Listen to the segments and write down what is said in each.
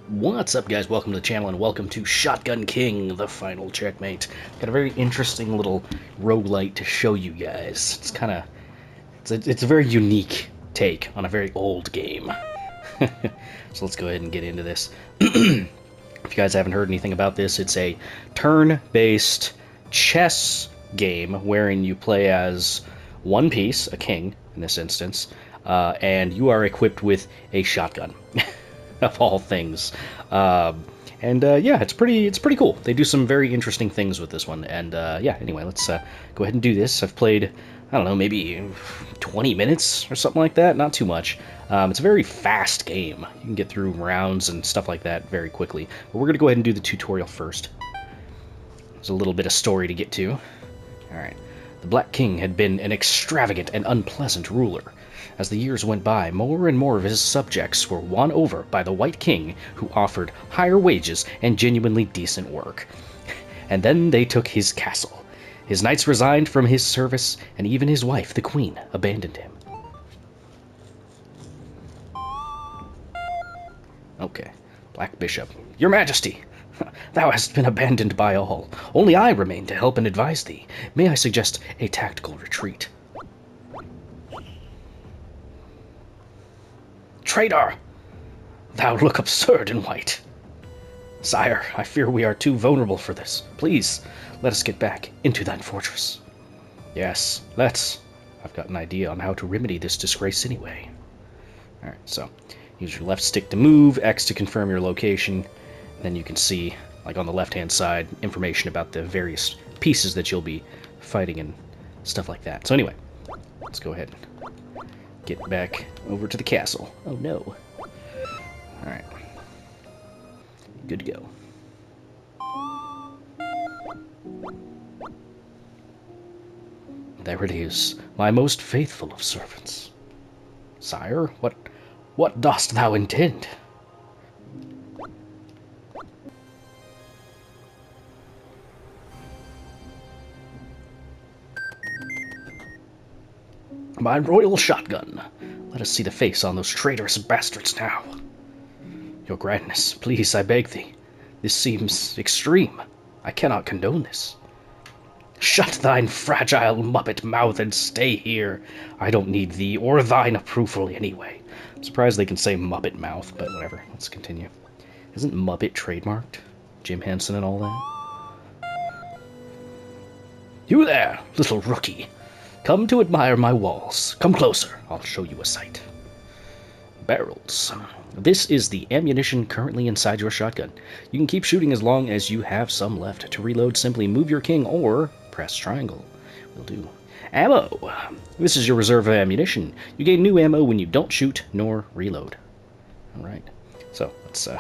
What's up, guys? Welcome to the channel and welcome to Shotgun King, the final checkmate. Got a very interesting little roguelite to show you guys. It's a very unique take on a very old game. So let's go ahead and get into this. If you guys haven't heard anything about this, it's a turn-based chess game wherein you play as one piece, a king in this instance, and you are equipped with a shotgun. Of all things. Yeah, it's pretty cool. They do some very interesting things with this one. And yeah, anyway, let's go ahead and do this. I've played, I don't know, maybe 20 minutes or something like that. Not too much. It's a very fast game. You can get through rounds and stuff like that very quickly. But we're going to go ahead and do the tutorial first. There's a little bit of story to get to. Alright. The Black King had been an extravagant and unpleasant ruler. As the years went by, more and more of his subjects were won over by the White King, who offered higher wages and genuinely decent work. And then they took his castle. His knights resigned from his service, and even his wife, the Queen, abandoned him. Okay. Black Bishop. Your Majesty! Thou hast been abandoned by all. Only I remain to help and advise thee. May I suggest a tactical retreat? Traitor! Thou look absurd in white. Sire, I fear we are too vulnerable for this. Please, let us get back into thine fortress. Yes, let's. I've got an idea on how to remedy this disgrace anyway. Alright, so use your left stick to move, X to confirm your location. Then you can see, like on the left-hand side, information about the various pieces that you'll be fighting and stuff like that. So anyway, let's go ahead and get back over to the castle. Oh no. Alright. Good to go. There it is, my most faithful of servants. Sire, what dost thou intend? My royal shotgun. Let us see the face on those traitorous bastards now. Your Grandness, please, I beg thee. This seems extreme. I cannot condone this. Shut thine fragile muppet mouth and stay here. I don't need thee or thine approval anyway. I'm surprised they can say muppet mouth, but whatever. Let's continue. Isn't Muppet trademarked? Jim Henson and all that? You there, little rookie. Come to admire my walls. Come closer, I'll show you a sight. Barrels. This is the ammunition currently inside your shotgun. You can keep shooting as long as you have some left. To reload, simply move your king or press triangle. Will do. Ammo. This is your reserve of ammunition. You gain new ammo when you don't shoot nor reload. Alright, so let's go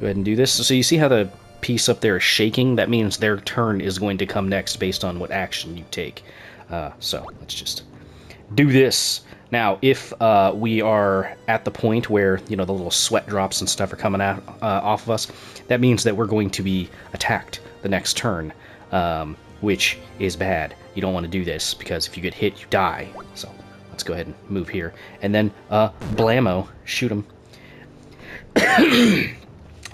ahead and do this. So you see how the piece up there is shaking? That means their turn is going to come next based on what action you take. So let's just do this. Now, if we are at the point where, you know, the little sweat drops and stuff are coming out off of us, that means that we're going to be attacked the next turn, which is bad. You don't want to do this, because if you get hit, you die. So let's go ahead and move here. And then, blammo, shoot him.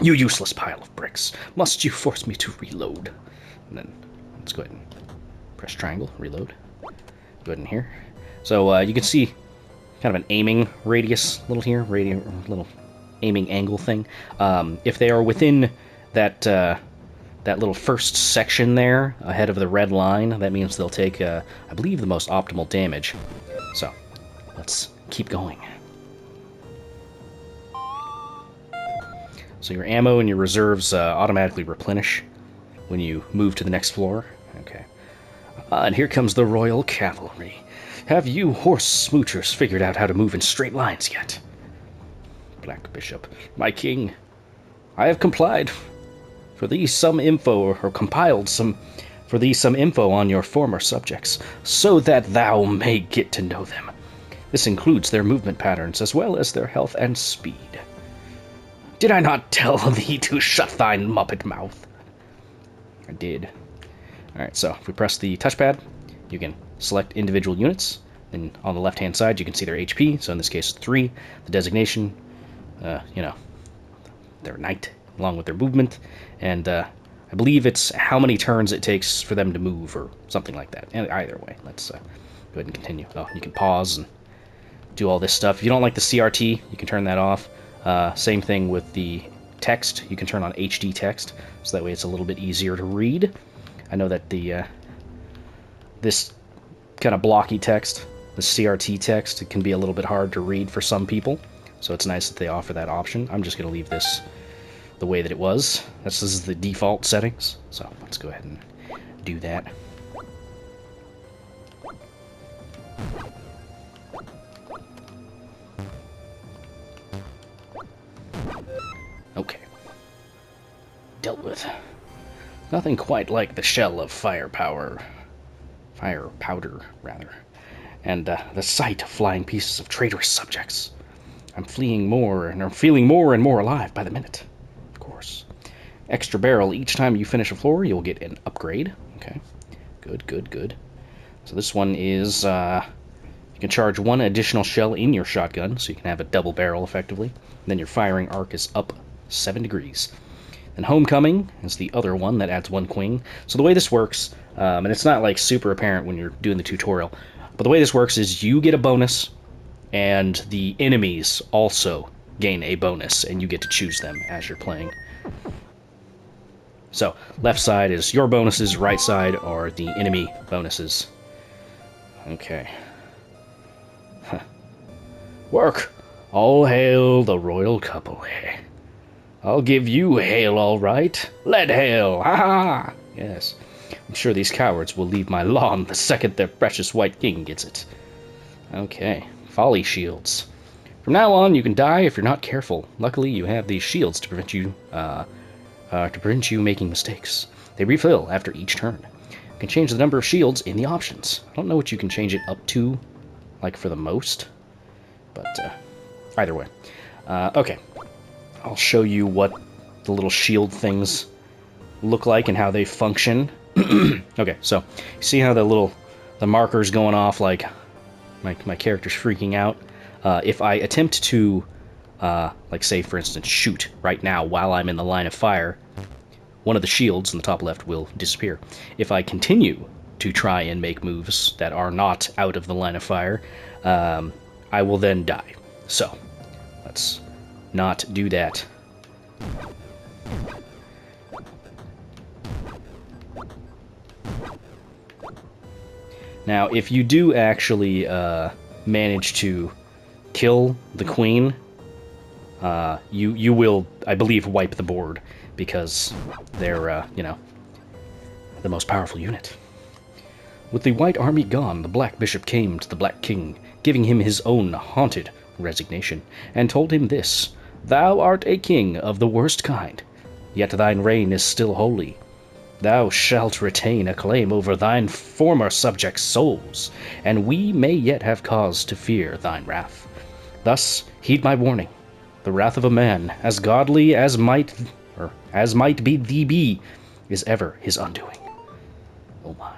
You useless pile of bricks. Must you force me to reload? And then let's go ahead and press triangle, reload. Go ahead in here. So you can see kind of an aiming radius little aiming angle thing. If they are within that that little first section there ahead of the red line, that means they'll take I believe the most optimal damage. So let's keep going. So your ammo and your reserves automatically replenish when you move to the next floor. Okay. And here comes the Royal Cavalry. Have you horse smoochers figured out how to move in straight lines yet? Black Bishop. My king, I have complied. For thee some info, or compiled some info on your former subjects, so that thou may get to know them. This includes their movement patterns, as well as their health and speed. Did I not tell thee to shut thine muppet mouth? I did. Alright, so if we press the touchpad, you can select individual units, and on the left-hand side you can see their HP, so in this case 3, the designation, you know, their knight, along with their movement, and I believe it's how many turns it takes for them to move, or something like that. And either way, let's go ahead and continue. Oh, you can pause and do all this stuff. If you don't like the CRT, you can turn that off. Same thing with the text. You can turn on HD text, so that way it's a little bit easier to read. I know that the this kind of blocky text, the CRT text, it can be a little bit hard to read for some people, so it's nice that they offer that option. I'm just going to leave this the way that it was. This is the default settings, so let's go ahead and do that. Okay. Dealt with. Nothing quite like the shell of firepower. Fire powder, rather. And the sight of flying pieces of traitorous subjects. I'm feeling more and more alive by the minute. Of course. Extra barrel each time you finish a floor, you'll get an upgrade. Okay. Good, good, good. So this one is, you can charge one additional shell in your shotgun, so you can have a double barrel effectively. And then your firing arc is up 7 degrees. And Homecoming is the other one that adds 1 queen. So the way this works, and it's not like super apparent when you're doing the tutorial, but the way this works is you get a bonus, and the enemies also gain a bonus, and you get to choose them as you're playing. So left side is your bonuses, right side are the enemy bonuses. Okay. Huh. Work! All hail the royal couple. I'll give you hail, all right. Lead hail, ha ha! Yes, I'm sure these cowards will leave my lawn the second their precious white king gets it. Okay, folly shields. From now on, you can die if you're not careful. Luckily, you have these shields to prevent you making mistakes. They refill after each turn. You can change the number of shields in the options. I don't know what you can change it up to, like for the most, but either way. Okay. I'll show you what the little shield things look like and how they function. Okay, so see how the marker's going off, like my character's freaking out. If I attempt to, like say for instance, shoot right now while I'm in the line of fire, one of the shields in the top left will disappear. If I continue to try and make moves that are not out of the line of fire, I will then die. So, let's not do that. Now, if you do actually manage to kill the queen, you will, I believe, wipe the board, because they're, you know, the most powerful unit. With the white army gone, the black bishop came to the black king, giving him his own haunted resignation, and told him this: Thou art a king of the worst kind, yet thine reign is still holy. Thou shalt retain a claim over thine former subjects' souls, and we may yet have cause to fear thine wrath. Thus heed my warning. The wrath of a man, as godly as might be thee be, is ever his undoing. Oh my.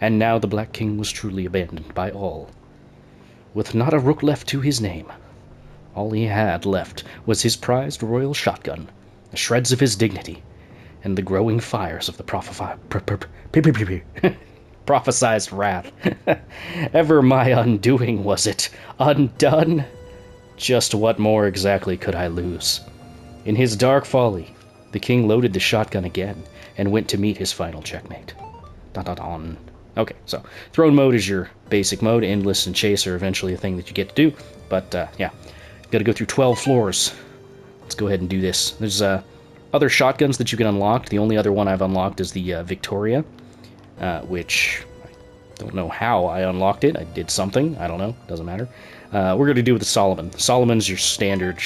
And now the Black King was truly abandoned by all, with not a rook left to his name. All he had left was his prized royal shotgun, the shreds of his dignity, and the growing fires of the prophesized wrath. Ever my undoing was it, undone? Just what more exactly could I lose? In his dark folly, the king loaded the shotgun again, and went to meet his final checkmate. Dun-dun-dun. Okay, so throne mode is your basic mode. Endless and chase are eventually a thing that you get to do, but yeah. Got to go through 12 floors. Let's go ahead and do this. There's other shotguns that you can unlock. The only other one I've unlocked is the Victoria, which I don't know how I unlocked it. I did something. I don't know. Doesn't matter. We're going to do with the Solomon. The Solomon's your standard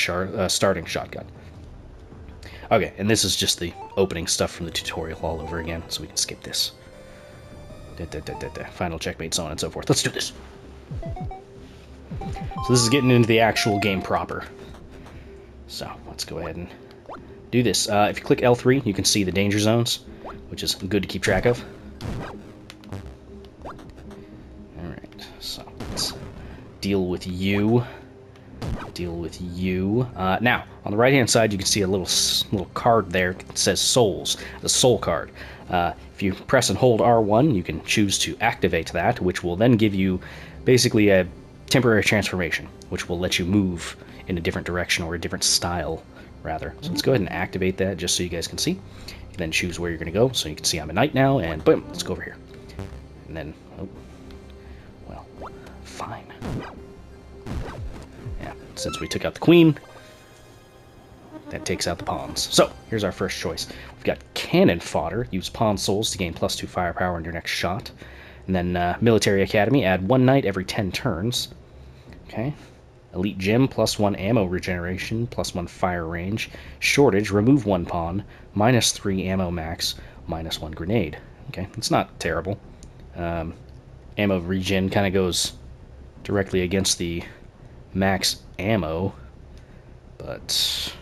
starting shotgun. Okay, and this is just the opening stuff from the tutorial all over again, so we can skip this. Final checkmate, so on and so forth. Let's do this. So this is getting into the actual game proper. So let's go ahead and do this. If you click L3, you can see the danger zones, which is good to keep track of. Alright, so let's deal with you. deal with you. Now, on the right-hand side, you can see a little card there. It says Souls, the Soul card. If you press and hold R1, you can choose to activate that, which will then give you basically a temporary transformation, which will let you move in a different direction or a different style, rather. So let's go ahead and activate that just so you guys can see. You can then choose where you're going to go. So you can see I'm a knight now, and boom, let's go over here. And then, oh, well, fine. Yeah, since we took out the queen, that takes out the pawns. So, here's our first choice. We've got Cannon Fodder. Use Pawn Souls to gain +2 firepower on your next shot. And then Military Academy. Add 1 knight every 10 turns. Okay. Elite Gem, +1 ammo regeneration, +1 fire range. Shortage, remove 1 pawn, -3 ammo max, -1 grenade. Okay, it's not terrible. Ammo regen kind of goes directly against the max ammo, but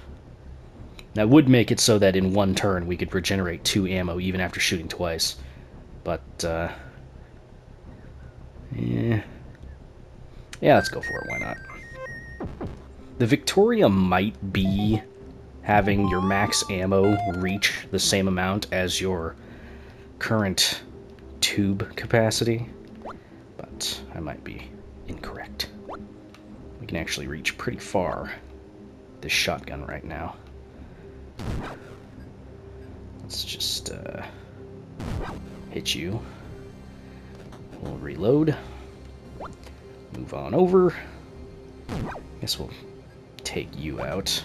that would make it so that in 1 turn we could regenerate 2 ammo even after shooting twice. But, yeah, let's go for it, why not? The Victoria might be having your max ammo reach the same amount as your current tube capacity, but I might be incorrect. We can actually reach pretty far this shotgun right now. Let's just hit you. We'll reload. Move on over. Guess we'll take you out.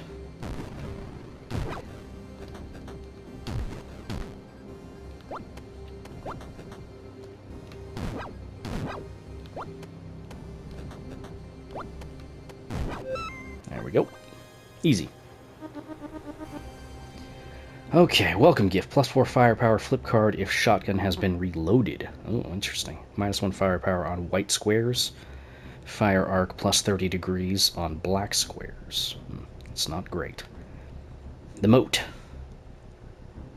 There we go. Easy. Okay, welcome gift. +4 firepower flip card if shotgun has been reloaded. Oh, interesting. -1 firepower on white squares. Fire arc +30 degrees on black squares. It's not great. The moat.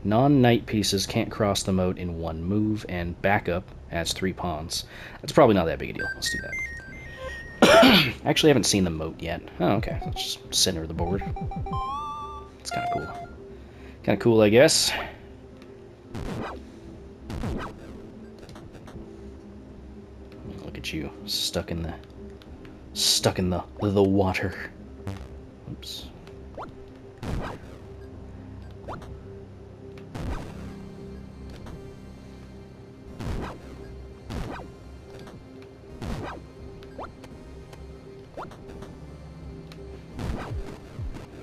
Non-knight pieces can't cross the moat in 1 move, and backup adds 3 pawns. That's probably not that big a deal. Let's do that. Actually, I haven't seen the moat yet. Oh, okay. Let's just center the board. It's kind of cool. Kind of cool, I guess. Look at you, stuck in the water. Oops.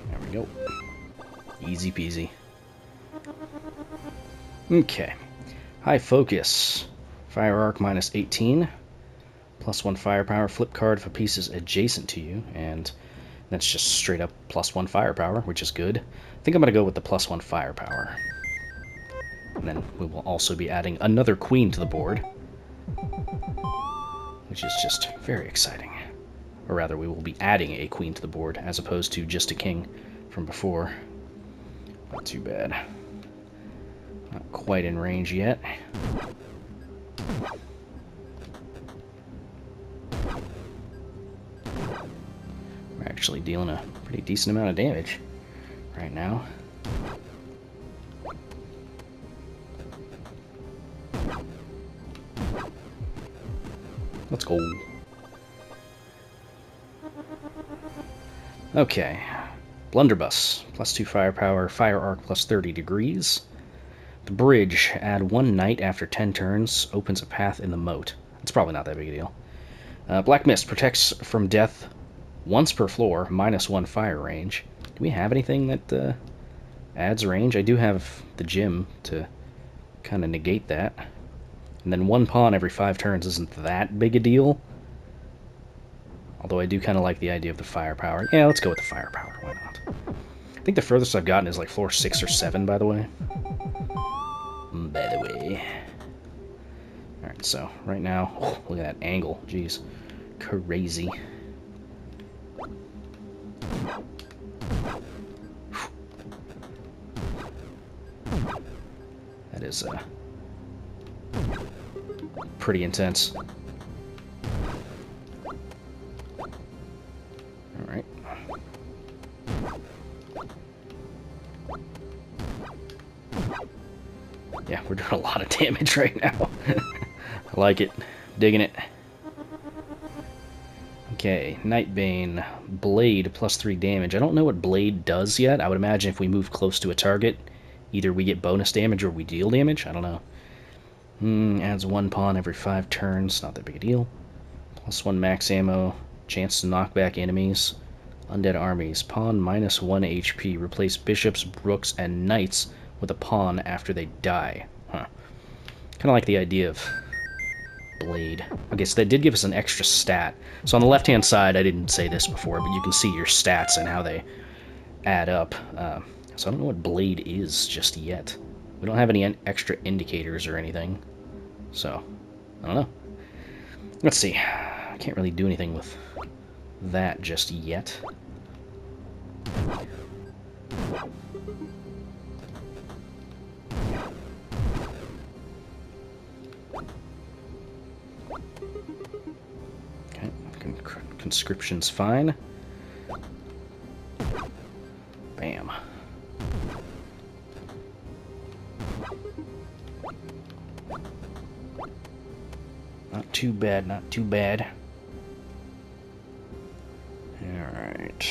There we go. Easy peasy. Okay. High focus. Fire arc -18. +1 firepower. Flip card for pieces adjacent to you. And that's just straight up +1 firepower, which is good. I think I'm going to go with the +1 firepower. And then we will also be adding another queen to the board, which is just very exciting. Or rather, we will be adding a queen to the board as opposed to just a king from before. Not too bad. Not quite in range yet. We're actually dealing a pretty decent amount of damage right now. Let's go. Okay. Blunderbuss, +2 firepower, fire arc +30 degrees. The bridge, add 1 knight after 10 turns, opens a path in the moat. It's probably not that big a deal. Black Mist, protects from death once per floor, -1 fire range. Do we have anything that adds range? I do have the gym to kind of negate that. And then 1 pawn every 5 turns isn't that big a deal. Although I do kind of like the idea of the firepower. Yeah, let's go with the firepower. Why not? I think the furthest I've gotten is like floor 6 or 7, by the way. Alright, so right now, oh, look at that angle. Jeez. Crazy. That is pretty intense. Alright. Yeah, we're doing a lot of damage right now. I like it. Digging it. Okay, Nightbane. Blade, +3 damage. I don't know what Blade does yet. I would imagine if we move close to a target, either we get bonus damage or we deal damage. I don't know. Adds 1 pawn every 5 turns. Not that big a deal. +1 max ammo. Chance to knock back enemies. Undead armies. Pawn -1 HP. Replace bishops, rooks, and knights with a pawn after they die. Huh. Kind of like the idea of Blade. Okay, so that did give us an extra stat. So on the left-hand side, I didn't say this before, but you can see your stats and how they add up. So I don't know what Blade is just yet. We don't have any extra indicators or anything. So, I don't know. Let's see. I can't really do anything with that just yet. Okay, conscription's fine. Bam. Not too bad, not too bad. Alright.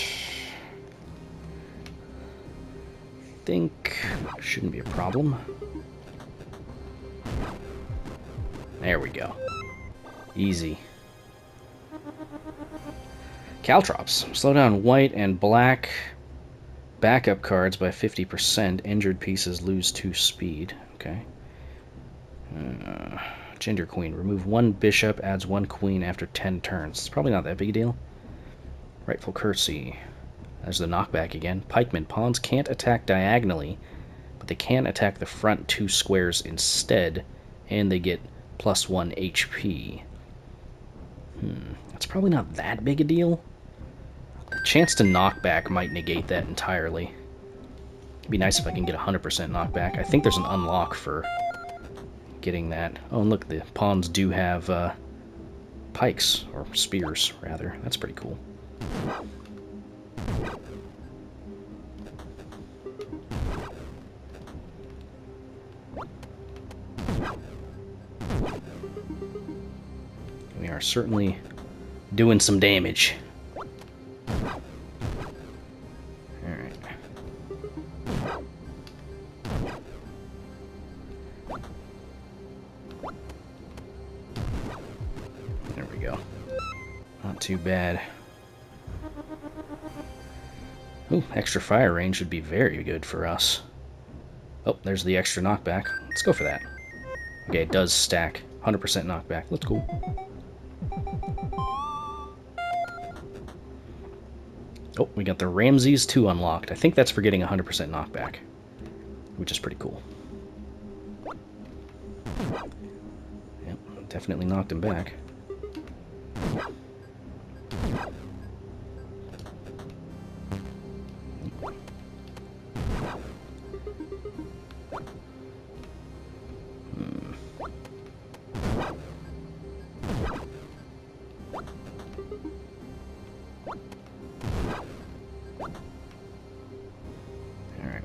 Think shouldn't be a problem. There we go. Easy. Caltrops. Slow down white and black backup cards by 50%. Injured pieces lose 2 speed. Okay. Gender Queen. Remove 1 bishop, adds 1 queen after 10 turns. It's probably not that big a deal. Rightful Curtsy. There's the knockback again. Pikemen. Pawns can't attack diagonally, but they can attack the front 2 squares instead, and they get +1 HP. That's probably not that big a deal. The chance to knockback might negate that entirely. It'd be nice if I can get 100% knockback. I think there's an unlock for getting that. Oh, and look, the pawns do have pikes, or spears, rather. That's pretty cool. We are certainly doing some damage. Alright. There we go. Not too bad. Ooh, extra fire range would be very good for us. Oh, there's the extra knockback. Let's go for that. Okay, it does stack. 100% knockback. Let's go. Oh, we got the Ramses 2 unlocked. I think that's for getting 100% knockback, which is pretty cool. Yep, definitely knocked him back.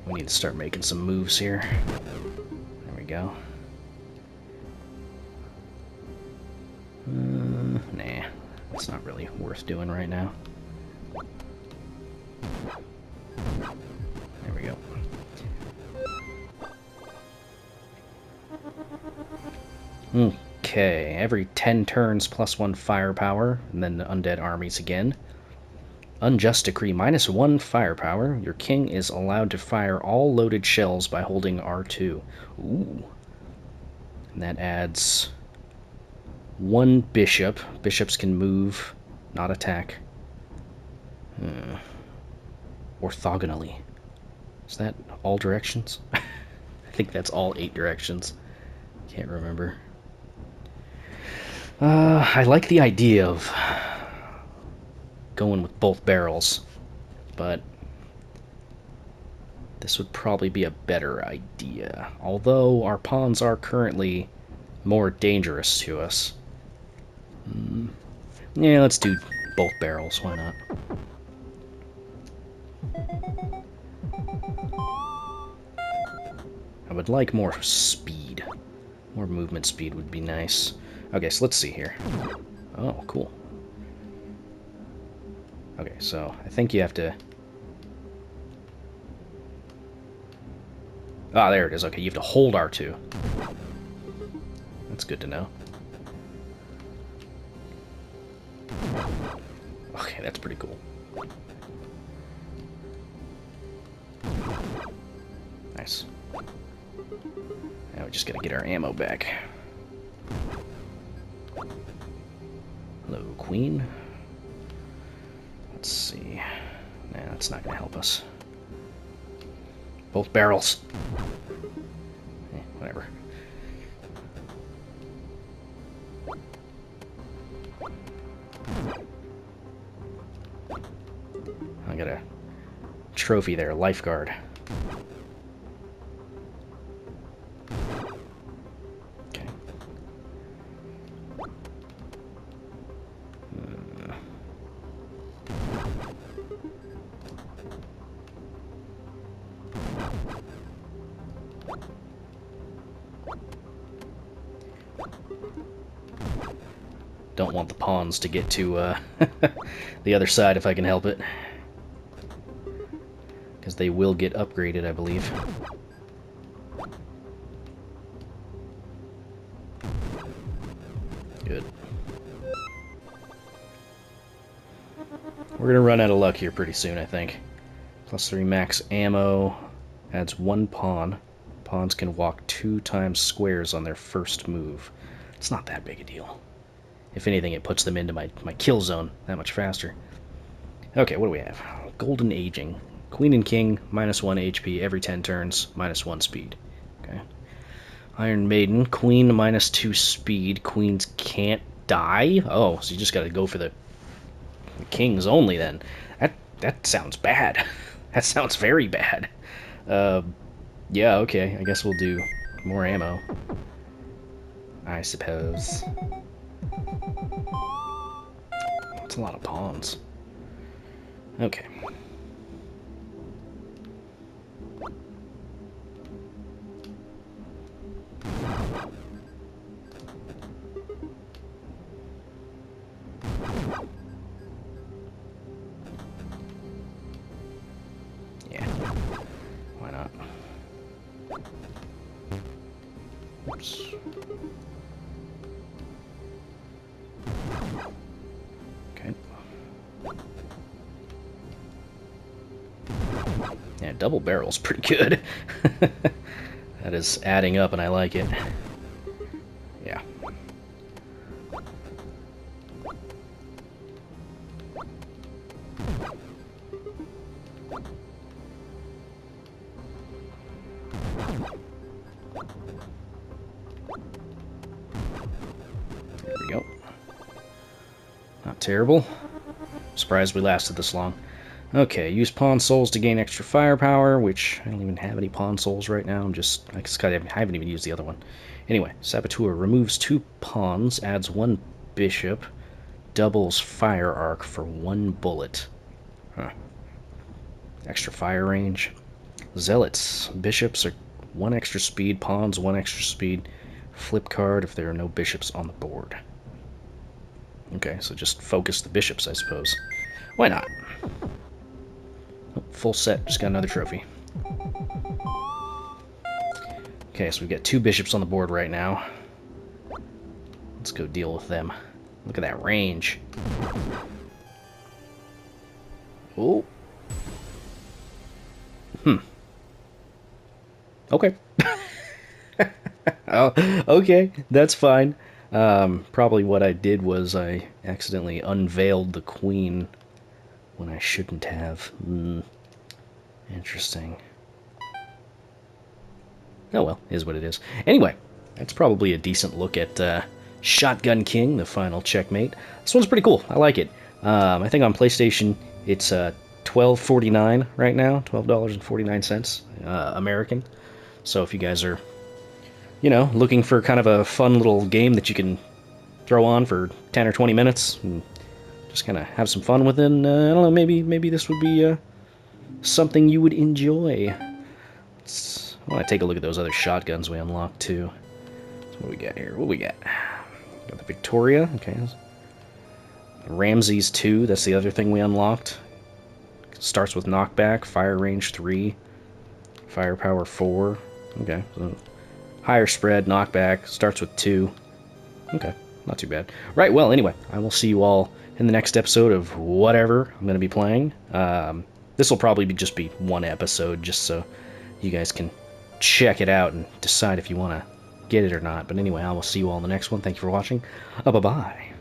We need to start making some moves here. There we go. Nah, it's not really worth doing right now. There we go. Okay, every 10 turns +1 firepower, and then the undead armies again. Unjust Decree, -1 firepower. Your king is allowed to fire all loaded shells by holding R2. Ooh. And that adds 1 bishop. Bishops can move, not attack. Orthogonally. Is that all directions? I think that's all 8 directions. Can't remember. I like the idea of going with both barrels, but this would probably be a better idea. Although our pawns are currently more dangerous to us. Yeah, let's do both barrels, why not? I would like more speed. More movement speed would be nice. Okay, so let's see here. Oh, cool. Okay, so I think you have to... Ah, there it is. Okay, you have to hold R2. That's good to know. Okay, that's pretty cool. Nice. Now we just gotta get our ammo back. Hello, Queen. Let's see. Nah, that's not gonna help us. Both barrels. Whatever. I got a trophy there, lifeguard. Okay. Don't want the pawns to get to the other side if I can help it. Because they will get upgraded, I believe. Good. We're gonna run out of luck here pretty soon, I think. +3 max ammo. Adds 1 pawn. Pawns can walk 2 times squares on their first move. It's not that big a deal. If anything, it puts them into my kill zone that much faster. Okay, what do we have? Golden Aging. Queen and King, -1 HP every 10 turns, -1 speed. Okay. Iron Maiden, Queen, -2 speed. Queens can't die? Oh, so you just gotta go for the Kings only then. That sounds bad. That sounds very bad. Yeah, okay, I guess we'll do more ammo. I suppose. That's a lot of pawns. Okay. Yeah. Why not? Oops. Okay. Yeah, double barrel's pretty good. That is adding up and I like it. Yeah. There we go. Not terrible. Surprised we lasted this long. Okay, use pawn souls to gain extra firepower, which I don't even have any pawn souls right now. I haven't even used the other one. Anyway, Saboteur removes 2 pawns, adds 1 bishop, doubles fire arc for 1 bullet. Huh. Extra fire range. Zealots. Bishops are 1 extra speed, pawns 1 extra speed. Flip card if there are no bishops on the board. Okay, so just focus the bishops, I suppose. Why not? Oh, full set, just got another trophy. Okay, so we've got 2 bishops on the board right now. Let's go deal with them. Look at that range. Oh. Okay. Oh, okay, that's fine. Probably what I did was I accidentally unveiled the queen when I shouldn't have. Interesting. Oh well, is what it is. Anyway, that's probably a decent look at Shotgun King, the final checkmate. This one's pretty cool. I like it. I think on PlayStation it's $12.49 right now, $12.49 American. So if you guys are, you know, looking for kind of a fun little game that you can throw on for 10 or 20 minutes and just kind of have some fun with it, and, I don't know, maybe this would be something you would enjoy. Let's I want to take a look at those other shotguns we unlocked, too. So what do we got here? What do we got? Got the Victoria. Okay. Ramses 2, that's the other thing we unlocked. Starts with knockback, fire range 3, firepower 4. Okay, so higher spread, knockback, starts with 2. Okay, not too bad. Right, well, anyway, I will see you all in the next episode of whatever I'm going to be playing. This will probably just be one episode, just so you guys can check it out and decide if you want to get it or not. But anyway, I will see you all in the next one. Thank you for watching. Bye-bye.